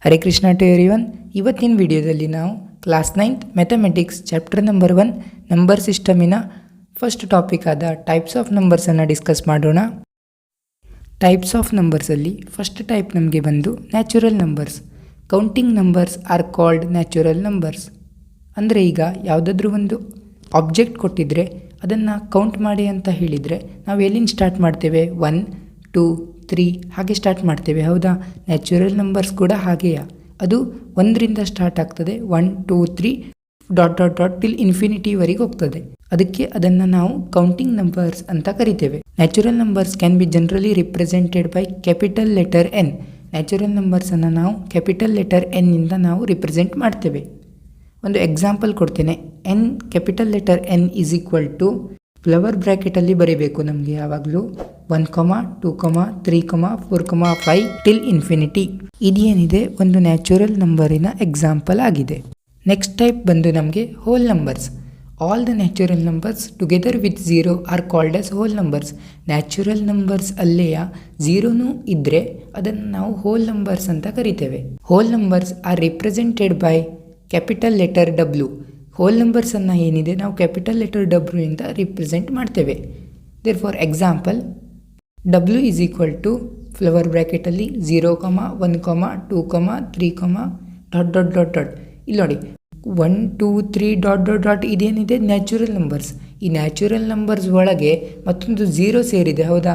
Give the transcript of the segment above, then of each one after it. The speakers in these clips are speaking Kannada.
Hare Krishna to everyone. ಇವತ್ತಿನ ವಿಡಿಯೋದಲ್ಲಿ ನಾವು class 9th mathematics chapter number 1 number ಸಿಸ್ಟಮಿನ ಫಸ್ಟ್ ಟಾಪಿಕ್ ಆದ ಟೈಪ್ಸ್ ಆಫ್ ನಂಬರ್ಸನ್ನು ಡಿಸ್ಕಸ್ ಮಾಡೋಣ. ಟೈಪ್ಸ್ ಆಫ್ ನಂಬರ್ಸಲ್ಲಿ ಫಸ್ಟ್ ಟೈಪ್ ನಮಗೆ ಬಂದು natural numbers. Counting numbers are called natural numbers. ಅಂದರೆ ಈಗ ಯಾವುದಾದ್ರೂ ಒಂದು ಆಬ್ಜೆಕ್ಟ್ ಕೊಟ್ಟಿದ್ದರೆ ಅದನ್ನು ಕೌಂಟ್ ಮಾಡಿ ಅಂತ ಹೇಳಿದರೆ ನಾವು ಎಲ್ಲಿಂದ ಸ್ಟಾರ್ಟ್ ಮಾಡ್ತೇವೆ? 1, 2, 3 ಹಾಗೆ ಸ್ಟಾರ್ಟ್ ಮಾಡ್ತೇವೆ, ಹೌದಾ? ನ್ಯಾಚುರಲ್ ನಂಬರ್ಸ್ ಕೂಡ ಹಾಗೆಯಾ, ಅದು 1ರಿಂದ ಸ್ಟಾರ್ಟ್ ಆಗ್ತದೆ, 1, 2, 3 ಡಾಟ್ ಡಾಟ್ ಡಾಟ್ ಟಿಲ್ ಇನ್ಫಿನಿಟಿವರೆಗೆ ಹೋಗ್ತದೆ. ಅದಕ್ಕೆ ಅದನ್ನು ನಾವು ಕೌಂಟಿಂಗ್ ನಂಬರ್ಸ್ ಅಂತ ಕರಿತೇವೆ. Natural numbers can be generally represented by capital letter N. Natural ನಂಬರ್ಸನ್ನು ನಾವು ಕ್ಯಾಪಿಟಲ್ ಲೆಟರ್ ಎನ್ ಇಂದ ನಾವು ರಿಪ್ರೆಸೆಂಟ್ ಮಾಡ್ತೇವೆ. ಒಂದು ಎಕ್ಸಾಂಪಲ್ ಕೊಡ್ತೇನೆ. N, capital letter N is equal to flower ಬ್ರ್ಯಾಕೆಟಲ್ಲಿ ಬರೀಬೇಕು ನಮಗೆ ಯಾವಾಗಲೂ 1, 2, 3, 4, 5 ಟಿಲ್ ಇನ್ಫಿನಿಟಿ. ಇದೇನಿದೆ ಒಂದು ನ್ಯಾಚುರಲ್ ನಂಬರಿನ ಎಕ್ಸಾಂಪಲ್ ಆಗಿದೆ. ನೆಕ್ಸ್ಟ್ ಟೈಪ್ ಬಂದು ನಮಗೆ whole numbers. All the natural numbers together with 0 are called as whole numbers. Natural numbers ಅಲ್ಲೆಯ 0ನೂ ಇದ್ದರೆ ಅದನ್ನು ನಾವು ಹೋಲ್ ನಂಬರ್ಸ್ ಅಂತ ಕರಿತೇವೆ. Whole numbers are represented by capital letter W. Whole ನಂಬರ್ಸನ್ನು ಏನಿದೆ ನಾವು ಕ್ಯಾಪಿಟಲ್ ಲೆಟರ್ ಡಬ್ಲ್ಯೂ ಇಂದ ರಿಪ್ರೆಸೆಂಟ್ ಮಾಡ್ತೇವೆ. Therefore example W is equal to flower ಬ್ರ್ಯಾಕೆಟಲ್ಲಿ 0, 1, 2, 3 ಡಾಟ್ ಡಾಟ್ ಡಾಟ್ ಡಾಟ್. ಇಲ್ಲಿ ನೋಡಿ 1, 2, 3 ಡಾಟ್ ಡಾಟ್ ಡಾಟ್ ಇದೇನಿದೆ ನ್ಯಾಚುರಲ್ ನಂಬರ್ಸ್. ಈ ನ್ಯಾಚುರಲ್ ನಂಬರ್ಸ್ ಒಳಗೆ ಮತ್ತೊಂದು 0 ಸೇರಿದೆ, ಹೌದಾ?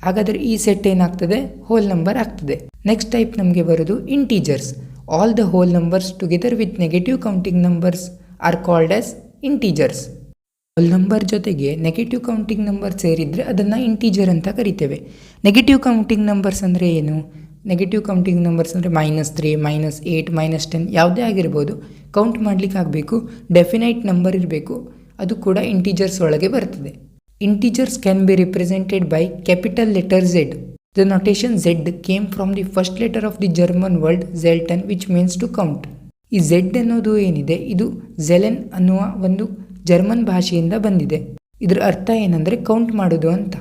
ಹಾಗಾದರೆ ಈ ಸೆಟ್ ಏನಾಗ್ತದೆ? ಹೋಲ್ ನಂಬರ್ ಆಗ್ತದೆ. ನೆಕ್ಸ್ಟ್ ಟೈಪ್ ನಮಗೆ ಬರೋದು integers. All the whole numbers together with negative counting numbers are called as integers. Whole number ಜೊತೆಗೆ ನೆಗೆಟಿವ್ ಕೌಂಟಿಂಗ್ ನಂಬರ್ ಸೇರಿದರೆ ಅದನ್ನು ಇಂಟೀಜರ್ ಅಂತ ಕರಿತೇವೆ. ನೆಗೆಟಿವ್ ಕೌಂಟಿಂಗ್ ನಂಬರ್ಸ್ ಅಂದರೆ ಏನು? ನೆಗೆಟಿವ್ ಕೌಂಟಿಂಗ್ ನಂಬರ್ಸ್ ಅಂದರೆ -3, -8, -10 ಯಾವುದೇ ಆಗಿರ್ಬೋದು. ಕೌಂಟ್ ಮಾಡಲಿಕ್ಕೆ ಆಗಬೇಕು, ಡೆಫಿನೈಟ್ ನಂಬರ್ ಇರಬೇಕು, ಅದು ಕೂಡ ಇಂಟೀಜರ್ಸ್ ಒಳಗೆ ಬರ್ತದೆ. Integers can be represented by capital letter Z. The notation Z came from the first letter of the German word Zelten, which means to count. ಈ Z ಅನ್ನೋದು ಏನಿದೆ ಇದು ಝೆಲೆನ್ ಅನ್ನುವ ಒಂದು ಜರ್ಮನ್ ಭಾಷೆಯಿಂದ ಬಂದಿದೆ. ಇದರ ಅರ್ಥ ಏನಂದರೆ ಕೌಂಟ್ ಮಾಡೋದು ಅಂತ.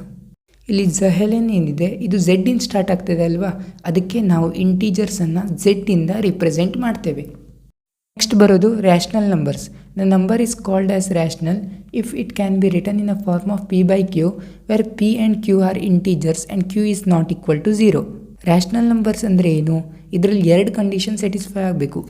ಇಲ್ಲಿ ಝೆಲೆನ್ ಏನಿದೆ ಇದು Z ಇಂದ ಸ್ಟಾರ್ಟ್ ಆಗ್ತದೆ ಅಲ್ವಾ, ಅದಕ್ಕೆ ನಾವು ಇಂಟೀಜರ್ಸನ್ನು Z ಇಂದ ರಿಪ್ರೆಸೆಂಟ್ ಮಾಡ್ತೇವೆ. ನೆಕ್ಸ್ಟ್ ಬರೋದು rational numbers. The number is called as rational if it can be written in a form of P/Q where P and Q are integers and Q is not equal to 0. Rational numbers ಅಂದರೆ ಏನು? ಇದರಲ್ಲಿ 2 ಕಂಡೀಷನ್ ಸ್ಯಾಟಿಸ್ಫೈ ಆಗಬೇಕು.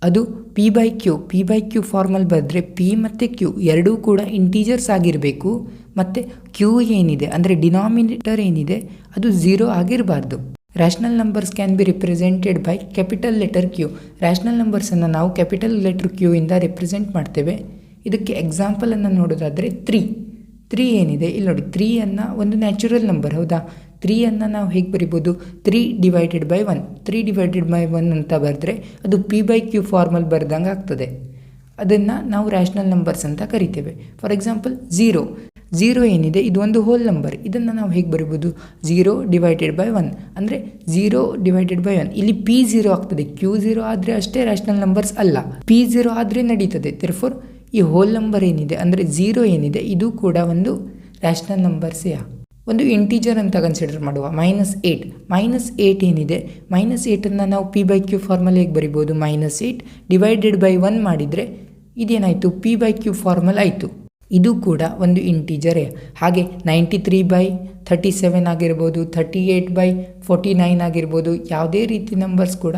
ಅದು P/Q ಫಾರ್ಮಲ್ಲಿ ಬರೆದ್ರೆ P ಮತ್ತು Q ಎರಡೂ ಕೂಡ ಇಂಟೀಜರ್ಸ್ ಆಗಿರಬೇಕು, ಮತ್ತು Q ಏನಿದೆ ಅಂದರೆ ಡಿನಾಮಿನೇಟರ್ ಏನಿದೆ ಅದು 0 ಆಗಿರಬಾರ್ದು. Rational numbers can be represented by capital letter Q. Rational ನಂಬರ್ಸನ್ನು ನಾವು ಕ್ಯಾಪಿಟಲ್ ಲೆಟರ್ Q ಇಂದ ರಿಪ್ರೆಸೆಂಟ್ ಮಾಡ್ತೇವೆ. ಇದಕ್ಕೆ ಎಕ್ಸಾಂಪಲನ್ನು ನೋಡೋದಾದರೆ 3 ಏನಿದೆ ಇಲ್ಲಿ ನೋಡಿ, 3 ಅನ್ನು ಒಂದು ನ್ಯಾಚುರಲ್ ನಂಬರ್, ಹೌದಾ? 3 ಅನ್ನು ನಾವು ಹೇಗೆ ಬರಿಬೋದು? 3 ಡಿವೈಡೆಡ್ ಬೈ 1. 3 ಡಿವೈಡೆಡ್ ಬೈ 1 ಅಂತ ಬರೆದ್ರೆ ಅದು P/Q ಫಾರ್ಮಲ್ ಬರ್ದಂಗೆ ಆಗ್ತದೆ. ಅದನ್ನು ನಾವು ರ್ಯಾಷನಲ್ ನಂಬರ್ಸ್ ಅಂತ ಕರಿತೇವೆ. ಫಾರ್ ಎಕ್ಸಾಂಪಲ್ 0 ಏನಿದೆ ಇದು ಒಂದು ಹೋಲ್ ನಂಬರ್. ಇದನ್ನು ನಾವು ಹೇಗೆ ಬರಿಬೋದು? 0 ಡಿವೈಡೆಡ್ ಬೈ 1 ಅಂದರೆ 0 ಡಿವೈಡೆಡ್ ಬೈ 1. ಇಲ್ಲಿ P0 ಆಗ್ತದೆ. Q0 ಆದರೆ ಅಷ್ಟೇ ರ್ಯಾಷನಲ್ ನಂಬರ್ಸ್ ಅಲ್ಲ, P0 ಆದರೆ ನಡೀತದೆ. ದೇರ್ಫೋರ್ ಈ ಹೋಲ್ ನಂಬರ್ ಏನಿದೆ ಅಂದರೆ 0 ಏನಿದೆ ಇದು ಕೂಡ ಒಂದು ರ್ಯಾಷನಲ್ ನಂಬರ್ಸೇ, ಒಂದು ಇಂಟೀಜರ್ ಅಂತ ಕನ್ಸಿಡರ್ ಮಾಡುವ. -8 ಏನಿದೆ, -8ಅನ್ನು ನಾವು P/Q ಫಾರ್ಮಲ್ ಹೇಗೆ ಬರಿಬೋದು? -8 ಡಿವೈಡೆಡ್ ಬೈ 1 ಮಾಡಿದರೆ ಇದೇನಾಯಿತು? P/Q ಫಾರ್ಮಲ್ ಆಯಿತು. ಇದು ಕೂಡ ಒಂದು ಇಂಟೀಜರೇ. ಹಾಗೆ 93/37 ಆಗಿರ್ಬೋದು, 38/49 ಆಗಿರ್ಬೋದು, ಯಾವುದೇ ರೀತಿ ನಂಬರ್ಸ್ ಕೂಡ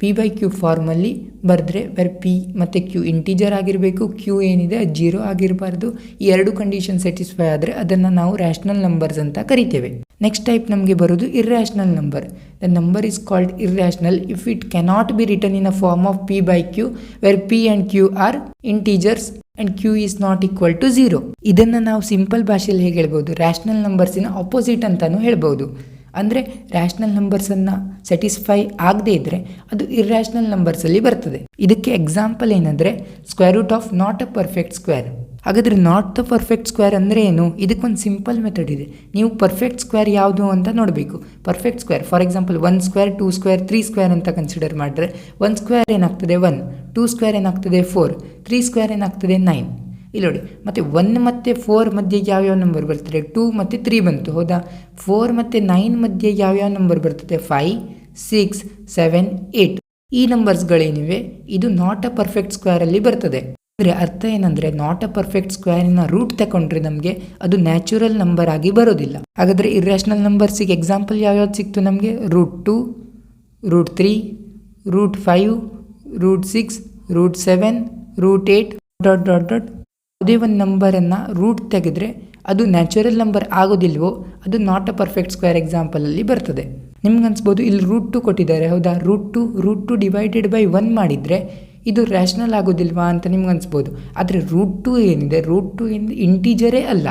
P/Q ಫಾರ್ಮಲ್ಲಿ ಬರೆದ್ರೆ ವೆರ್ P ಮತ್ತು Q ಇಂಟೀಜರ್ ಆಗಿರಬೇಕು, Q ಏನಿದೆ ಅದು 0 ಆಗಿರಬಾರ್ದು. ಈ 2 ಕಂಡೀಷನ್ ಸ್ಯಾಟಿಸ್ಫೈ ಆದರೆ ಅದನ್ನು ನಾವು ರ್ಯಾಷನಲ್ ನಂಬರ್ಸ್ ಅಂತ ಕರಿತೇವೆ. ನೆಕ್ಸ್ಟ್ ಟೈಪ್ ನಮಗೆ ಬರೋದು irrational number. The number is called irrational if it cannot be written in a form of P/Q where P and Q are integers and Q is not equal to 0. ಇದನ್ನು ನಾವು ಸಿಂಪಲ್ ಭಾಷೆಯಲ್ಲಿ ಹೇಗೆ ಹೇಳ್ಬೋದು? ರ್ಯಾಷನಲ್ ನಂಬರ್ಸಿನ ಆಪೋಸಿಟ್ ಅಂತಲೂ ಹೇಳ್ಬೋದು. ಅಂದರೆ ರ್ಯಾಷನಲ್ ನಂಬರ್ಸನ್ನು ಸ್ಯಾಟಿಸ್ಫೈ ಆಗದೇ ಇದ್ದರೆ ಅದು ಇರ್ರ್ಯಾಷನಲ್ ನಂಬರ್ಸಲ್ಲಿ ಬರ್ತದೆ. ಇದಕ್ಕೆ ಎಕ್ಸಾಂಪಲ್ ಏನಂದರೆ square root of not a perfect square. ಹಾಗಾದರೆ ನಾಟ್ ದ ಪರ್ಫೆಕ್ಟ್ ಸ್ಕ್ವೇರ್ ಅಂದರೆ ಏನು? ಇದಕ್ಕೊಂದು ಸಿಂಪಲ್ ಮೆಥಡ್ ಇದೆ. ನೀವು ಪರ್ಫೆಕ್ಟ್ ಸ್ಕ್ವೇರ್ ಯಾವುದು ಅಂತ ನೋಡಬೇಕು. Perfect square for example 1 square, 2 square, 3 square ಅಂತ ಕನ್ಸಿಡರ್ ಮಾಡಿದ್ರೆ 1 ಸ್ಕ್ವೇರ್ ಏನಾಗ್ತದೆ? 1, 2 ಸ್ಕ್ವೇರ್ ಏನಾಗ್ತದೆ? 4, 3 ಸ್ಕ್ವೇರ್ ಏನಾಗ್ತದೆ? 9. ಇಲ್ಲಿ ನೋಡಿ, ಮತ್ತು 1 ಮತ್ತು 4 ಮಧ್ಯೆ ಯಾವ್ಯಾವ ನಂಬರ್ ಬರ್ತದೆ? 2 ಮತ್ತು 3 ಬಂತು, ಹೌದಾ? 4 ಮತ್ತು 9 ಮಧ್ಯೆ ಯಾವ್ಯಾವ ನಂಬರ್ ಬರ್ತದೆ? 5, 6, 7, 8. ಈ ನಂಬರ್ಸ್ಗಳೇನಿವೆ ಇದು ನಾಟ್ ಅ ಪರ್ಫೆಕ್ಟ್ ಸ್ಕ್ವೇರಲ್ಲಿ ಬರ್ತದೆ. ಅಂದರೆ ಅರ್ಥ ಏನಂದರೆ ನಾಟ್ ಅ ಪರ್ಫೆಕ್ಟ್ ಸ್ಕ್ವೇರಿನ ರೂಟ್ ತಗೊಂಡ್ರೆ ನಮಗೆ ಅದು ನ್ಯಾಚುರಲ್ ನಂಬರ್ ಆಗಿ ಬರೋದಿಲ್ಲ. ಹಾಗಾದರೆ ಇರ್ಯಾಷನಲ್ ನಂಬರ್ಸಿಗೆ ಎಕ್ಸಾಂಪಲ್ ಯಾವ್ಯಾವ್ದು ಸಿಕ್ತು ನಮಗೆ? √2, √3, √5, √6, √7, √8 ... ಯಾವುದೇ ಒಂದು ನಂಬರನ್ನು ರೂಟ್ ತೆಗೆದ್ರೆ ಅದು ನ್ಯಾಚುರಲ್ ನಂಬರ್ ಆಗೋದಿಲ್ವೋ ಅದು ನಾಟ್ ಅ ಪರ್ಫೆಕ್ಟ್ ಸ್ಕ್ವೇರ್ ಎಕ್ಸಾಂಪಲಲ್ಲಿ ಬರ್ತದೆ. ನಿಮ್ಗೆ ಅನ್ಸ್ಬೋದು ಇಲ್ಲಿ √2 ಕೊಟ್ಟಿದ್ದಾರೆ, ಹೌದಾ, √2 ಡಿವೈಡೆಡ್ ಬೈ 1 ಮಾಡಿದರೆ ಇದು ರ್ಯಾಷನಲ್ ಆಗೋದಿಲ್ವಾ ಅಂತ ನಿಮ್ಗೆ ಅನ್ಸ್ಬೋದು. ಆದರೆ √2 ಏನಿದೆ, √2 ಇಂಟೀಜರೇ ಅಲ್ಲ,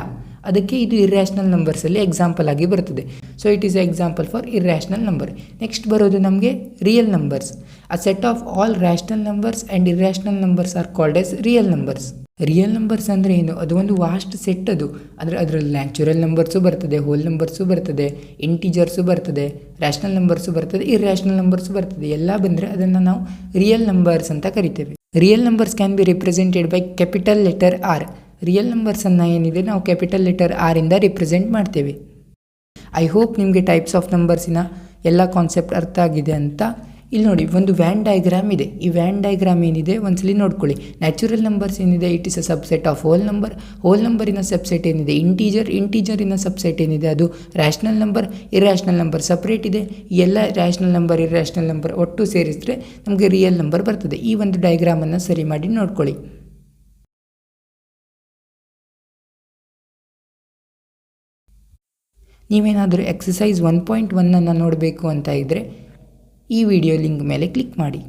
ಅದಕ್ಕೆ ಇದು ಇರ್ಯಾಷನಲ್ ನಂಬರ್ಸಲ್ಲಿ ಎಕ್ಸಾಂಪಲ್ ಆಗಿ ಬರ್ತದೆ. So it is A example for irrational number. Next ಬರೋದು ನಮಗೆ real numbers. A set of all rational numbers and irrational numbers are called as real numbers. Real numbers ಅಂದರೆ ಏನು? ಅದು ಒಂದು ವಾಸ್ಟ್ ಸೆಟ್ ಅದು. ಅಂದರೆ ಅದರಲ್ಲಿ ನ್ಯಾಚುರಲ್ ನಂಬರ್ಸು ಬರ್ತದೆ, ಹೋಲ್ ನಂಬರ್ಸು ಬರ್ತದೆ, ಇಂಟೀಜರ್ಸು ಬರ್ತದೆ, ರ್ಯಾಷನಲ್ ನಂಬರ್ಸು ಬರ್ತದೆ, ಇರ್ಯಾಷನಲ್ ನಂಬರ್ಸು ಬರ್ತದೆ. ಎಲ್ಲ ಬಂದರೆ ಅದನ್ನು ನಾವು ರಿಯಲ್ ನಂಬರ್ಸ್ ಅಂತ ಕರಿತೇವೆ. Real numbers can be represented by capital letter R. Real ನಂಬರ್ಸನ್ನು ಏನಿದೆ ನಾವು ಕ್ಯಾಪಿಟಲ್ ಲೆಟರ್ ಆರಿಂದ ರಿಪ್ರೆಸೆಂಟ್ ಮಾಡ್ತೇವೆ. ಐ ಹೋಪ್ ನಿಮಗೆ ಟೈಪ್ಸ್ ಆಫ್ ನಂಬರ್ಸಿನ ಎಲ್ಲ ಕಾನ್ಸೆಪ್ಟ್ ಅರ್ಥ ಆಗಿದೆ ಅಂತ. ಇಲ್ಲಿ ನೋಡಿ, ಒಂದು ವ್ಯಾನ್ ಡಯಾಗ್ರಾಮ್ ಇದೆ. ಈ ವ್ಯಾನ್ ಡಯಾಗ್ರಾಮ್ ಏನಿದೆ ಒಂದ್ಸಲಿ ನೋಡ್ಕೊಳ್ಳಿ. ನ್ಯಾಚುರಲ್ ನಂಬರ್ಸ್ ಏನಿದೆ it is a subset of whole number. Whole ನಂಬರಿನ ಸಬ್ಸೆಟ್ ಏನಿದೆ ಇಂಟೀಜರಿನ ಸಬ್ಸೆಟ್ ಏನಿದೆ ಅದು rational number. Irrational number separate ಇದೆ. ಎಲ್ಲ ರ್ಯಾಷನಲ್ ನಂಬರ್ ಇರ್ಯಾಷನಲ್ ನಂಬರ್ ಒಟ್ಟು ಸೇರಿಸಿದ್ರೆ ನಮಗೆ ರಿಯಲ್ ನಂಬರ್ ಬರ್ತದೆ. ಈ ಒಂದು ಡಯಾಗ್ರಾಮನ್ನು ಸರಿ ಮಾಡಿ ನೋಡ್ಕೊಳ್ಳಿ. ನೀವೇನಾದರೂ ಎಕ್ಸಸೈಸ್ 1.1 ನೋಡಬೇಕು ಅಂತ ಇದ್ದರೆ ಈ ವಿಡಿಯೋ ಲಿಂಕ್ ಮೇಲೆ ಕ್ಲಿಕ್ ಮಾಡಿ.